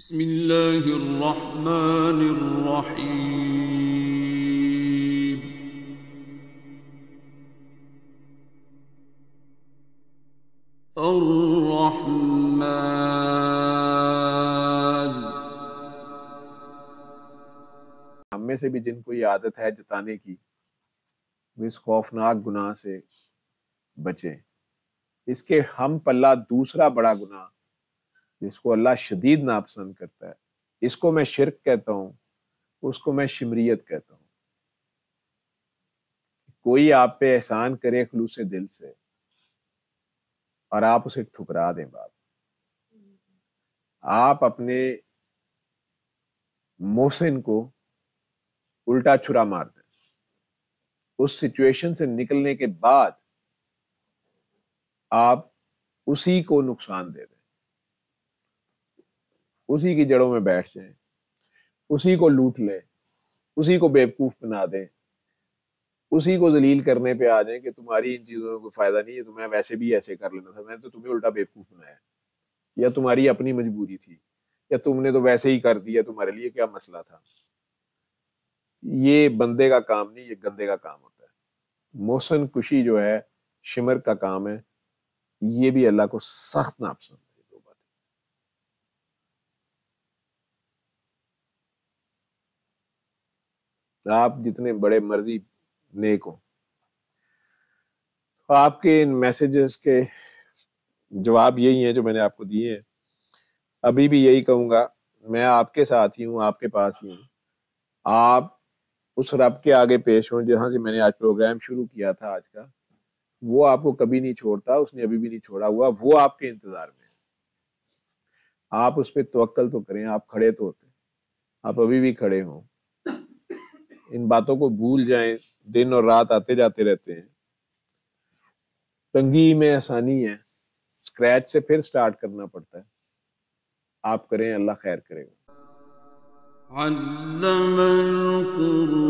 بسم اللہ الرحمن الرحیم الرحمن۔ ہم میں سے بھی جن کو یہ عادت ہے جتانے کی، وہ اس خوفناک گناہ سے بچیں۔ اس کے ہم پلہ دوسرا بڑا گناہ جس کو اللہ شدید ناپسند کرتا ہے، اس کو میں شرک کہتا ہوں، اس کو میں شمریت کہتا ہوں۔ کوئی آپ پہ احسان کرے خلوص دل سے اور آپ اسے ٹھکرا دیں۔ بات آپ اپنے محسن کو الٹا چھرا مار دیں، اس سچویشن سے نکلنے کے بعد آپ اسی کو نقصان دے دیں، اسی کی جڑوں میں بیٹھ جائیں، اسی کو لوٹ لیں، اسی کو بیوقوف بنا دیں، اسی کو ذلیل کرنے پہ آ جائیں کہ تمہاری ان چیزوں کو فائدہ نہیں ہے، تمہیں ویسے بھی ایسے کر لینا تھا، میں نے تو تمہیں الٹا بیوقوف بنایا، یا تمہاری اپنی مجبوری تھی، یا تم نے تو ویسے ہی کر دیا، تمہارے لیے کیا مسئلہ تھا۔ یہ بندے کا کام نہیں، یہ گندے کا کام ہوتا ہے۔ محسن کشی جو ہے شمر کا کام ہے، یہ بھی اللہ کو سخت ناپسند ہے۔ دو باتیں، آپ جتنے بڑے مرضی نیک ہوں، تو آپ کے ان میسیجز کے جواب یہی ہیں جو میں نے آپ کو دیے ہیں۔ ابھی بھی یہی کہوں گا، میں آپ کے ساتھ ہی ہوں، آپ کے پاس ہی ہوں۔ آپ اس رب کے آگے پیش ہوں جہاں سے میں نے آج پروگرام شروع کیا تھا آج کا، وہ آپ کو کبھی نہیں چھوڑتا، اس نے ابھی بھی نہیں چھوڑا ہوا، وہ آپ کے انتظار میں ہے۔ آپ اس پہ توکل تو کریں، آپ کھڑے تو ہوتے، آپ ابھی بھی کھڑے ہوں۔ ان باتوں کو بھول جائیں، دن اور رات آتے جاتے رہتے ہیں، تنگی میں آسانی ہے، اسکریچ سے پھر سٹارٹ کرنا پڑتا ہے۔ آپ کریں، اللہ خیر کرے گا۔ علم القرآن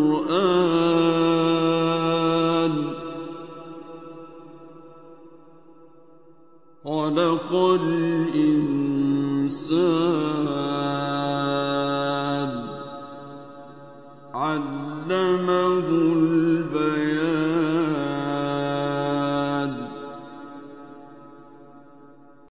خلق الإنسان علم